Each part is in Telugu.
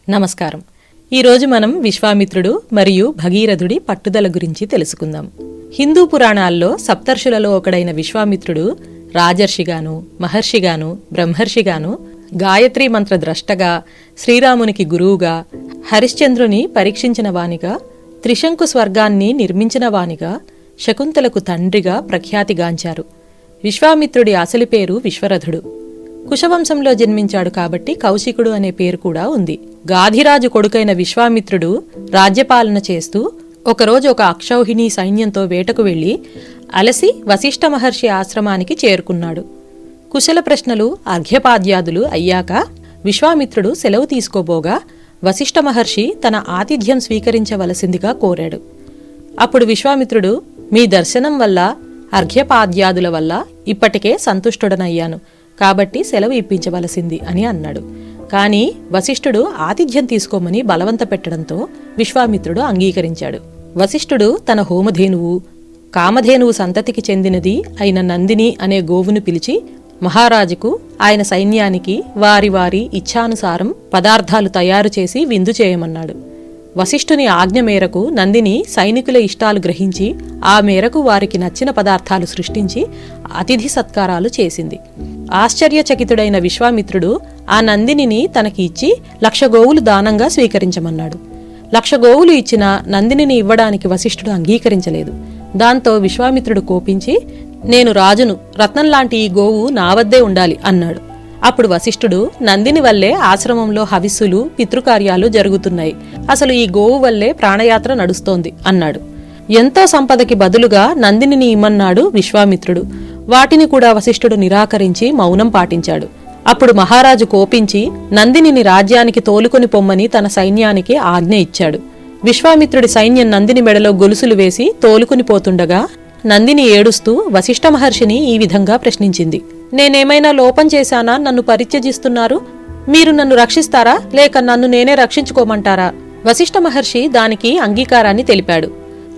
నమస్కారం. ఈరోజు మనం విశ్వామిత్రుడు మరియు భగీరథుడి పట్టుదల గురించి తెలుసుకుందాం. హిందూ పురాణాల్లో సప్తర్షులలో ఒకడైన విశ్వామిత్రుడు రాజర్షిగాను, మహర్షిగాను, బ్రహ్మర్షిగాను, గాయత్రీ మంత్ర ద్రష్టగా, శ్రీరామునికి గురువుగా, హరిశ్చంద్రుని పరీక్షించిన వానిగా, త్రిశంకు స్వర్గాన్ని నిర్మించిన వానిగా, శకుంతలకు తండ్రిగా ప్రఖ్యాతిగాంచారు. విశ్వామిత్రుడి అసలు పేరు విశ్వరథుడు. కుశవంశంలో జన్మించాడు కాబట్టి కౌశికుడు అనే పేరు కూడా ఉంది. గాధిరాజు కొడుకైన విశ్వామిత్రుడు రాజ్యపాలన చేస్తూ ఒకరోజు ఒక అక్షౌహిణీ సైన్యంతో వేటకు వెళ్లి అలసి వశిష్ఠ మహర్షి ఆశ్రమానికి చేరుకున్నాడు. కుశల ప్రశ్నలు అర్ఘ్యపాద్యాదులు అయ్యాక విశ్వామిత్రుడు సెలవు తీసుకోబోగా వశిష్ఠ మహర్షి తన ఆతిథ్యం స్వీకరించవలసిందిగా కోరాడు. అప్పుడు విశ్వామిత్రుడు, మీ దర్శనం వల్ల, అర్ఘ్యపాద్యాదుల వల్ల ఇప్పటికే సంతుష్టుడనయ్యాను, కాబట్టి సెలవు ఇప్పించవలసింది అని అన్నాడు. కాని వశిష్ఠుడు ఆతిథ్యం తీసుకోమని బలవంత పెట్టడంతో విశ్వామిత్రుడు అంగీకరించాడు. వశిష్ఠుడు తన హోమధేనువు, కామధేనువు సంతతికి చెందినది అయిన నందిని అనే గోవును పిలిచి మహారాజుకు, ఆయన సైన్యానికి వారి వారి ఇచ్ఛానుసారం పదార్థాలు తయారు చేసి విందు చేయమన్నాడు. వశిష్ఠుని ఆజ్ఞ మేరకు నందిని సైనికుల ఇష్టాలు గ్రహించి ఆ మేరకు వారికి నచ్చిన పదార్థాలు సృష్టించి అతిథి సత్కారాలు చేసింది. ఆశ్చర్యచకితుడైన విశ్వామిత్రుడు ఆ నందినిని తనకి ఇచ్చి 1,00,000 గోవులు దానంగా స్వీకరించమన్నాడు. 1,00,000 గోవులు ఇచ్చిన నందినిని ఇవ్వడానికి వశిష్ఠుడు అంగీకరించలేదు. దాంతో విశ్వామిత్రుడు కోపించి, నేను రాజును, రత్నంలాంటి ఈ గోవు నా వద్దే ఉండాలి అన్నాడు. అప్పుడు వశిష్ఠుడు, నందిని వల్లే ఆశ్రమంలో హవిస్సులు, పితృకార్యాలు జరుగుతున్నాయి, అసలు ఈ గోవు వల్లే ప్రాణయాత్ర నడుస్తోంది అన్నాడు. ఎంతో సంపదకి బదులుగా నందినిని ఇమ్మన్నాడు విశ్వామిత్రుడు. వాటిని కూడా వశిష్ఠుడు నిరాకరించి మౌనం పాటించాడు. అప్పుడు మహారాజు కోపించి నందినిని రాజ్యానికి తోలుకొని పొమ్మని తన సైన్యానికి ఆజ్ఞ ఇచ్చాడు. విశ్వామిత్రుడి సైన్యం నందిని మెడలో గొలుసులు వేసి తోలుకుని పోతుండగా నందిని ఏడుస్తూ వశిష్ఠ మహర్షిని ఈ విధంగా ప్రశ్నించింది. నేనేమైనా లోపం చేశానా? నన్ను పరిత్యజిస్తున్నారు. మీరు నన్ను రక్షిస్తారా, లేక నన్ను నేనే రక్షించుకోమంటారా? వశిష్ఠ మహర్షి దానికి అంగీకారాన్ని తెలిపాడు.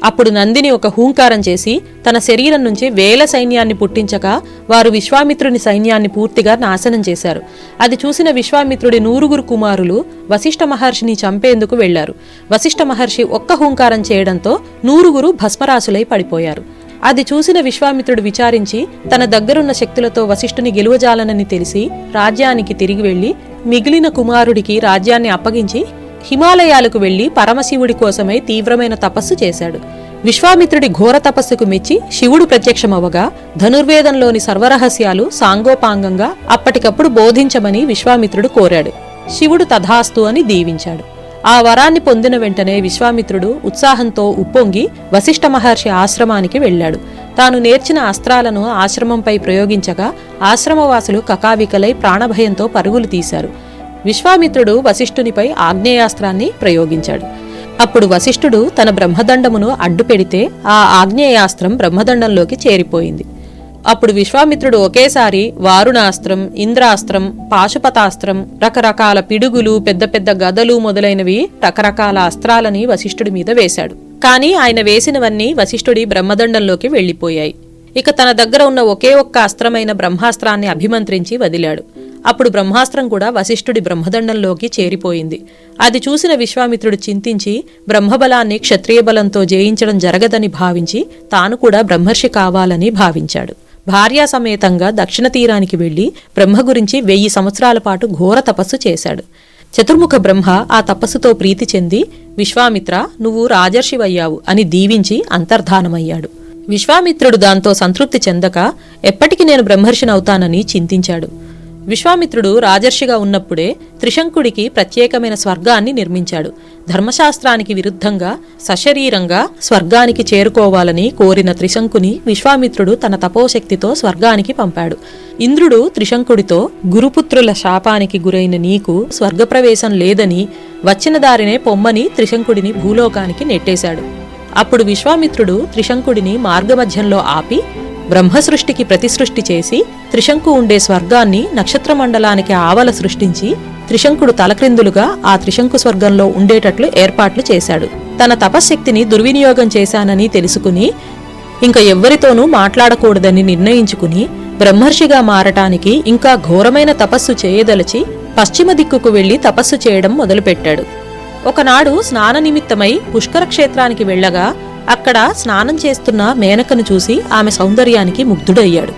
అప్పుడు నందిని ఒక హూంకారం చేసి తన శరీరం నుంచి 1000 సైన్యాన్ని పుట్టించగా వారు విశ్వామిత్రుని సైన్యాన్ని పూర్తిగా నాశనం చేశారు. అది చూసిన విశ్వామిత్రుడి 100 కుమారులు వశిష్ఠ మహర్షిని చంపేందుకు వెళ్లారు. వశిష్ఠ మహర్షి ఒక్క హూంకారం చేయడంతో 100 భస్మరాశులై పడిపోయారు. అది చూసిన విశ్వామిత్రుడు విచారించి తన దగ్గరున్న శక్తులతో వశిష్ఠుని గెలువజాలనని తెలిసి రాజ్యానికి తిరిగి వెళ్లి మిగిలిన కుమారుడికి రాజ్యాన్ని అప్పగించి హిమాలయాలకు వెళ్లి పరమశివుడి కోసమై తీవ్రమైన తపస్సు చేశాడు. విశ్వామిత్రుడి ఘోర తపస్సుకు మెచ్చి శివుడు ప్రత్యక్షమవగా ధనుర్వేదంలోని సర్వరహస్యాలు సాంగోపాంగంగా అప్పటికప్పుడు బోధించమని విశ్వామిత్రుడు కోరాడు. శివుడు తథాస్తు అని దీవించాడు. ఆ వరాన్ని పొందిన వెంటనే విశ్వామిత్రుడు ఉత్సాహంతో ఉప్పొంగి వశిష్ఠ మహర్షి ఆశ్రమానికి వెళ్లాడు. తాను నేర్చిన అస్త్రాలను ఆశ్రమంపై ప్రయోగించగా ఆశ్రమవాసులు కకావికలై ప్రాణభయంతో పరుగులు తీశారు. విశ్వామిత్రుడు వశిష్ఠునిపై ఆగ్నేయాస్త్రాన్ని ప్రయోగించాడు. అప్పుడు వశిష్ఠుడు తన బ్రహ్మదండమును అడ్డు పెడితే ఆ ఆగ్నేయాస్త్రం బ్రహ్మదండంలోకి చేరిపోయింది. అప్పుడు విశ్వామిత్రుడు ఒకేసారి వారుణాస్త్రం, ఇంద్రాస్త్రం, పాశుపతాస్త్రం, రకరకాల పిడుగులు, పెద్ద పెద్ద గదలు మొదలైనవి రకరకాల అస్త్రాలని వశిష్ఠుడి మీద వేశాడు. కాని ఆయన వేసినవన్నీ వశిష్ఠుడి బ్రహ్మదండంలోకి వెళ్లిపోయాయి. ఇక తన దగ్గర ఉన్న ఒకే ఒక్క అస్త్రమైన బ్రహ్మాస్త్రాన్ని అభిమంత్రించి వదిలాడు. అప్పుడు బ్రహ్మాస్త్రం కూడా వశిష్ఠుడి బ్రహ్మదండంలోకి చేరిపోయింది. అది చూసిన విశ్వామిత్రుడు చింతించి బ్రహ్మబలాన్ని క్షత్రియ బలంతో జయించడం జరగదని భావించి తాను కూడా బ్రహ్మర్షి కావాలని భావించాడు. భార్యా సమేతంగా దక్షిణ తీరానికి వెళ్లి బ్రహ్మ గురించి 1000 సంవత్సరాల పాటు ఘోర తపస్సు చేశాడు. చతుర్ముఖ బ్రహ్మ ఆ తపస్సుతో ప్రీతి చెంది, విశ్వామిత్ర, నువ్వు రాజర్షివయ్యావు అని దీవించి అంతర్ధానమయ్యాడు. విశ్వామిత్రుడు దాంతో సంతృప్తి చెందక ఎప్పటికి నేను బ్రహ్మర్షినవుతానని చింతించాడు. విశ్వామిత్రుడు రాజర్షిగా ఉన్నప్పుడే త్రిశంకుడికి ప్రత్యేకమైన స్వర్గాన్ని నిర్మించాడు. ధర్మశాస్త్రానికి విరుద్ధంగా సశరీరంగా స్వర్గానికి చేరుకోవాలని కోరిన త్రిశంకుని విశ్వామిత్రుడు తన తపోశక్తితో స్వర్గానికి పంపాడు. ఇంద్రుడు త్రిశంకుడితో, గురుపుత్రుల శాపానికి గురైన నీకు స్వర్గప్రవేశం లేదని, వచ్చిన దారినే పొమ్మని త్రిశంకుడిని భూలోకానికి నెట్టేశాడు. అప్పుడు విశ్వామిత్రుడు త్రిశంకుడిని మార్గమధ్యంలో ఆపి బ్రహ్మసృష్టికి ప్రతిసృష్టి చేసి త్రిశంకు ఉండే స్వర్గాన్ని నక్షత్రమండలానికి ఆవల సృష్టించి త్రిశంకుడు తలక్రిందులుగా ఆ త్రిశంకు స్వర్గంలో ఉండేటట్లు ఏర్పాట్లు చేశాడు. తన తపశ్శక్తిని దుర్వినియోగం చేశానని తెలుసుకుని ఇంక ఎవ్వరితోనూ మాట్లాడకూడదని నిర్ణయించుకుని బ్రహ్మర్షిగా మారటానికి ఇంకా ఘోరమైన తపస్సు చేయదలచి పశ్చిమ దిక్కుకు వెళ్లి తపస్సు చేయడం మొదలుపెట్టాడు. ఒకనాడు స్నాన నిమిత్తమై పుష్కర క్షేత్రానికి వెళ్లగా అక్కడ స్నానం చేస్తున్న మేనకను చూసి ఆమె సౌందర్యానికి ముగ్ధుడయ్యాడు.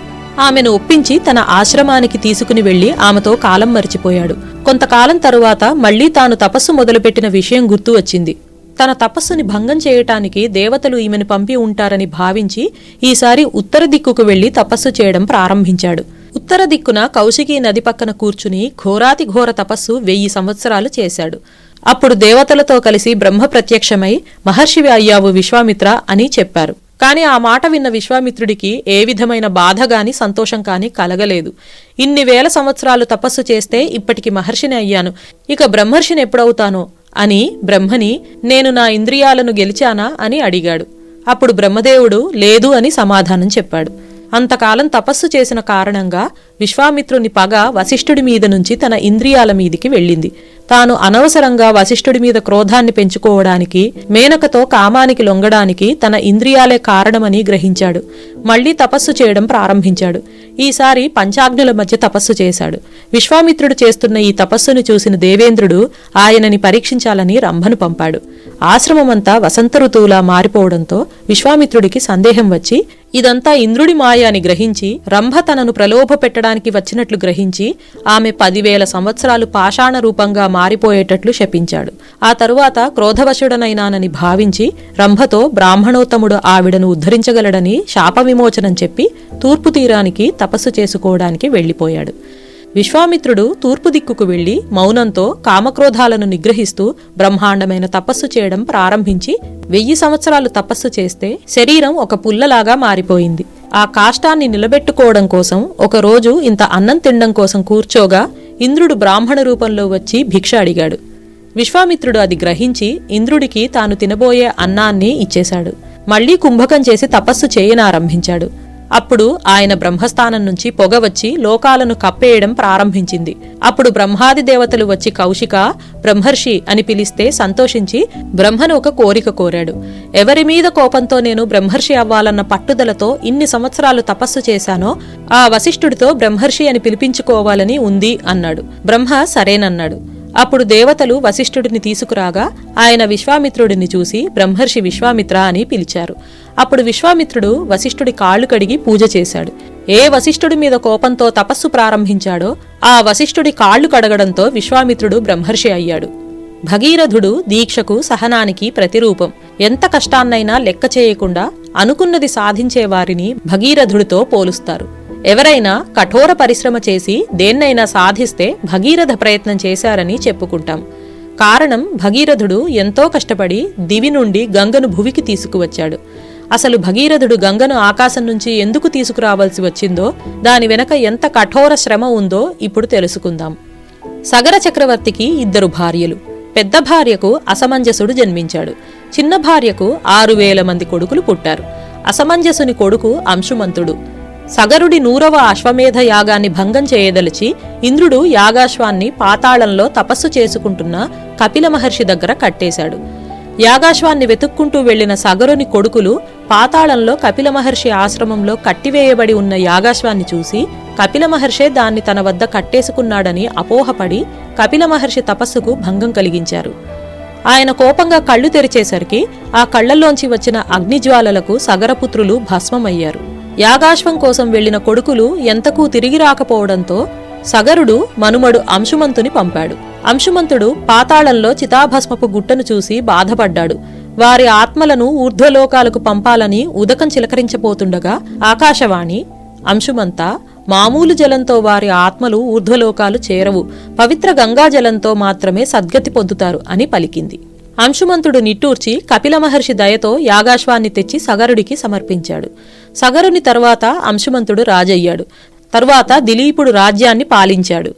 ఆమెను ఒప్పించి తన ఆశ్రమానికి తీసుకుని వెళ్లి ఆమెతో కాలం మరిచిపోయాడు. కొంతకాలం తరువాత మళ్లీ తాను తపస్సు మొదలుపెట్టిన విషయం గుర్తు వచ్చింది. తన తపస్సుని భంగం చేయటానికి దేవతలు ఈమెను పంపి ఉంటారని భావించి ఈసారి ఉత్తర దిక్కుకు వెళ్లి తపస్సు చేయడం ప్రారంభించాడు. ఉత్తర దిక్కున కౌశికీ నది పక్కన కూర్చుని ఘోరాతి ఘోర తపస్సు 1000 సంవత్సరాలు చేశాడు. అప్పుడు దేవతలతో కలిసి బ్రహ్మ ప్రత్యక్షమై మహర్షివి అయ్యావు విశ్వామిత్ర అని చెప్పారు. కాని ఆ మాట విన్న విశ్వామిత్రుడికి ఏ విధమైన బాధగాని సంతోషం కాని కలగలేదు. ఇన్ని వేల సంవత్సరాలు తపస్సు చేస్తే ఇప్పటికి మహర్షిని అయ్యాను, ఇక బ్రహ్మర్షిని ఎప్పుడవుతానో అని బ్రహ్మని నేను నా ఇంద్రియాలను గెలిచానా అని అడిగాడు. అప్పుడు బ్రహ్మదేవుడు లేదు అని సమాధానం చెప్పాడు. అంతకాలం తపస్సు చేసిన కారణంగా విశ్వామిత్రుని పగ వశిష్ఠుడి మీద నుంచి తన ఇంద్రియాల మీదికి వెళ్ళింది. తాను అనవసరంగా వశిష్ఠుడి మీద క్రోధాన్ని పెంచుకోవడానికి, మేనకతో కామానికి లొంగడానికి తన ఇంద్రియాలే కారణమని గ్రహించాడు. మళ్లీ తపస్సు చేయడం ప్రారంభించాడు. ఈసారి పంచాగ్నుల మధ్య తపస్సు చేశాడు. విశ్వామిత్రుడు చేస్తున్న ఈ తపస్సును చూసిన దేవేంద్రుడు ఆయనని పరీక్షించాలని రంభను పంపాడు. ఆశ్రమమంతా వసంత ఋతువులా మారిపోవడంతో విశ్వామిత్రుడికి సందేహం వచ్చి ఇదంతా ఇంద్రుడి మాయ అని గ్రహించి రంభ తనను ప్రలోభ పెట్టడానికి వచ్చినట్లు గ్రహించి ఆమె 10,000 సంవత్సరాలు పాషాణ రూపంగా మారిపోయేటట్లు శపించాడు. ఆ తరువాత క్రోధవశుడనైనానని భావించి రంభతో బ్రాహ్మణోత్తముడు ఆవిడను ఉద్ధరించగలడని శాప విమోచనం చెప్పి తూర్పు తీరానికి తపస్సు చేసుకోవడానికి వెళ్లిపోయాడు. విశ్వామిత్రుడు తూర్పు దిక్కుకు వెళ్లి మౌనంతో కామక్రోధాలను నిగ్రహిస్తూ బ్రహ్మాండమైన తపస్సు చేయడం ప్రారంభించి 1000 సంవత్సరాలు తపస్సు చేస్తే శరీరం ఒక పుల్లలాగా మారిపోయింది. ఆ కాష్టాన్ని నిలబెట్టుకోవడం కోసం ఒకరోజు ఇంత అన్నం తినడం కోసం కూర్చోగా ఇంద్రుడు బ్రాహ్మణ రూపంలో వచ్చి భిక్ష అడిగాడు. విశ్వామిత్రుడు అది గ్రహించి ఇంద్రుడికి తాను తినబోయే అన్నాన్ని ఇచ్చేశాడు. మళ్లీ కుంభకం చేసి తపస్సు చేయనారంభించాడు. అప్పుడు ఆయన బ్రహ్మస్థానం నుంచి పొగ వచ్చి లోకాలను కప్పేయడం ప్రారంభించింది. అప్పుడు బ్రహ్మాది దేవతలు వచ్చి కౌశిక బ్రహ్మర్షి అని పిలిస్తే సంతోషించి బ్రహ్మను ఒక కోరిక కోరాడు. ఎవరి మీద కోపంతో నేను బ్రహ్మర్షి అవ్వాలన్న పట్టుదలతో ఇన్ని సంవత్సరాలు తపస్సు చేశానో ఆ వశిష్ఠుడితో బ్రహ్మర్షి అని పిలిపించుకోవాలని ఉంది అన్నాడు. బ్రహ్మ సరేనన్నాడు. అప్పుడు దేవతలు వశిష్ఠుడిని తీసుకురాగా ఆయన విశ్వామిత్రుడిని చూసి బ్రహ్మర్షి విశ్వామిత్ర అని పిలిచారు. అప్పుడు విశ్వామిత్రుడు వశిష్ఠుడి కాళ్లు కడిగి పూజ చేశాడు. ఏ వశిష్ఠుడి మీద కోపంతో తపస్సు ప్రారంభించాడో ఆ వశిష్ఠుడి కాళ్లు కడగడంతో విశ్వామిత్రుడు బ్రహ్మర్షి అయ్యాడు. భగీరథుడు దీక్షకు సహనానికి ప్రతిరూపం. ఎంత కష్టాన్నైనా లెక్క చేయకుండా అనుకున్నది సాధించే వారిని భగీరథుడితో పోలుస్తారు. ఎవరైనా కఠోర పరిశ్రమ చేసి దేన్నైనా సాధిస్తే భగీరథ ప్రయత్నం చేశారని చెప్పుకుంటాం. కారణం భగీరథుడు ఎంతో కష్టపడి దివి నుండి గంగను భువికి తీసుకువచ్చాడు. అసలు భగీరథుడు గంగను ఆకాశం నుంచి ఎందుకు తీసుకురావాల్సి వచ్చిందో దాని వెనక ఎంత కఠోర శ్రమ ఉందో ఇప్పుడు తెలుసుకుందాం. సగర చక్రవర్తికి 2 భార్యలు. పెద్ద భార్యకు అసమంజసుడు జన్మించాడు. చిన్న భార్యకు 6,000 మంది కొడుకులు పుట్టారు. అసమంజసుని కొడుకు అంశుమంతుడు. సగరుడి 100వ అశ్వమేధ యాగాన్ని భంగం చేయదలిచి ఇంద్రుడు యాగాశ్వాన్ని పాతాళంలో తపస్సు చేసుకుంటున్న కపిల మహర్షి దగ్గర కట్టేశాడు. యాగాశ్వాన్ని వెతుక్కుంటూ వెళ్లిన సగరుని కొడుకులు పాతాళంలో కపిల మహర్షి ఆశ్రమంలో కట్టివేయబడి ఉన్న యాగాశ్వాన్ని చూసి కపిల మహర్షే దాన్ని తన వద్ద కట్టేసుకున్నాడని అపోహపడి కపిల మహర్షి తపస్సుకు భంగం కలిగించారు. ఆయన కోపంగా కళ్ళు తెరిచేసరికి ఆ కళ్లల్లోంచి వచ్చిన అగ్నిజ్వాలలకు సగరపుత్రులు భస్మమయ్యారు. యాగాశ్వం కోసం వెళ్లిన కొడుకులు ఎంతకూ తిరిగి రాకపోవడంతో సగరుడు మనుమడు అంశుమంతుని పంపాడు. అంశుమంతుడు పాతాళంలో చితాభస్మపు గుట్టను చూసి బాధపడ్డాడు. వారి ఆత్మలను ఊర్ధ్వలోకాలకు పంపాలని ఉదకం చిలకరించబోతుండగా ఆకాశవాణి అంశుమంతా మామూలు జలంతో వారి ఆత్మలు ఊర్ధ్వలోకాలు చేరవు, పవిత్ర గంగాజలంతో మాత్రమే సద్గతి పొందుతారు అని పలికింది. అంశుమంతుడు నిట్టూర్చి కపిల మహర్షి దయతో యాగాశ్వాన్ని తెచ్చి సగరుడికి సమర్పించాడు. సగరుని తరువాత అంశుమంతుడు రాజయ్యాడు. తరువాత దిలీపుడు రాజ్యాన్ని పాలించాడు.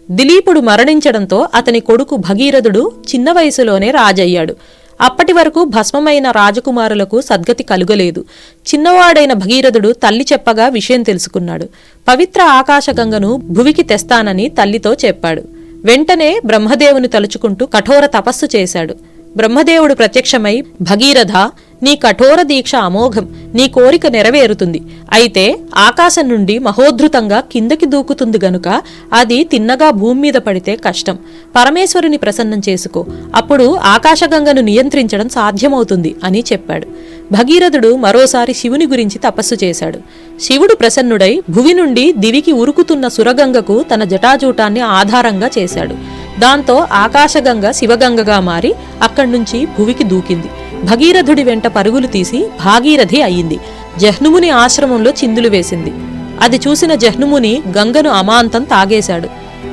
దిలీపుడు మరణించడంతో అతని కొడుకు భగీరథుడు చిన్న వయసులోనే రాజయ్యాడు. అప్పటి వరకు భస్మమైన రాజకుమారులకు సద్గతి కలుగలేదు. చిన్నవాడైన భగీరథుడు తల్లి చెప్పగా విషయం తెలుసుకున్నాడు. పవిత్ర ఆకాశగంగను భువికి తెస్తానని తల్లితో చెప్పాడు. వెంటనే బ్రహ్మదేవుని తలుచుకుంటూ కఠోర తపస్సు చేశాడు. బ్రహ్మదేవుడు ప్రత్యక్షమై భగీరథ, నీ కఠోర దీక్ష అమోఘం, నీ కోరిక నెరవేరుతుంది. అయితే ఆకాశం నుండి మహోద్ధృతంగా కిందకి దూకుతుంది గనుక అది తిన్నగా భూమి మీద పడితే కష్టం. పరమేశ్వరుని ప్రసన్నం చేసుకో, అప్పుడు ఆకాశగంగను నియంత్రించడం సాధ్యమవుతుంది అని చెప్పాడు. భగీరథుడు మరోసారి శివుని గురించి తపస్సు చేశాడు. శివుడు ప్రసన్నుడై భువి నుండి దివికి ఉరుకుతున్న సురగంగకు తన జటాజూటాన్ని ఆధారంగా చేశాడు. దాంతో ఆకాశగంగ శివగంగగా మారి అక్కడ్నుంచి భువికి దూకింది. భగీరథుడి వెంట పరుగులు తీసి భాగీరథి అయింది. జహ్నుముని ఆశ్రమంలో చిందులు వేసింది. అది చూసిన జహ్నుముని గంగను అమాంతం తాగేశాడు.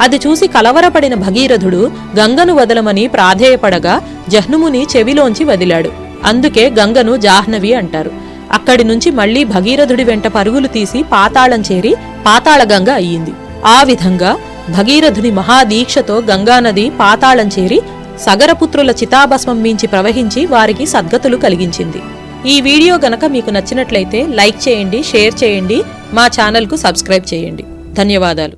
అది చూసి కలవరపడిన భగీరథుడు గంగను వదలమని ప్రాధేయపడగా జహ్నుముని చెవిలోంచి వదిలాడు. అందుకే గంగను జాహ్నవి అంటారు. అక్కడి నుంచి మళ్లీ భగీరథుడి వెంట పరుగులు తీసి పాతాళం చేరి పాతాళగంగ అయ్యింది. ఆ విధంగా భగీరథుని మహాదీక్షతో గంగానది పాతాళం చేరి సగరపుత్రుల చితాభస్మం మించి ప్రవహించి వారికి సద్గతులు కలిగించింది. ఈ వీడియో గనక మీకు నచ్చినట్లయితే లైక్ చేయండి, షేర్ చేయండి, మా ఛానల్కు సబ్స్క్రైబ్ చేయండి. ధన్యవాదాలు.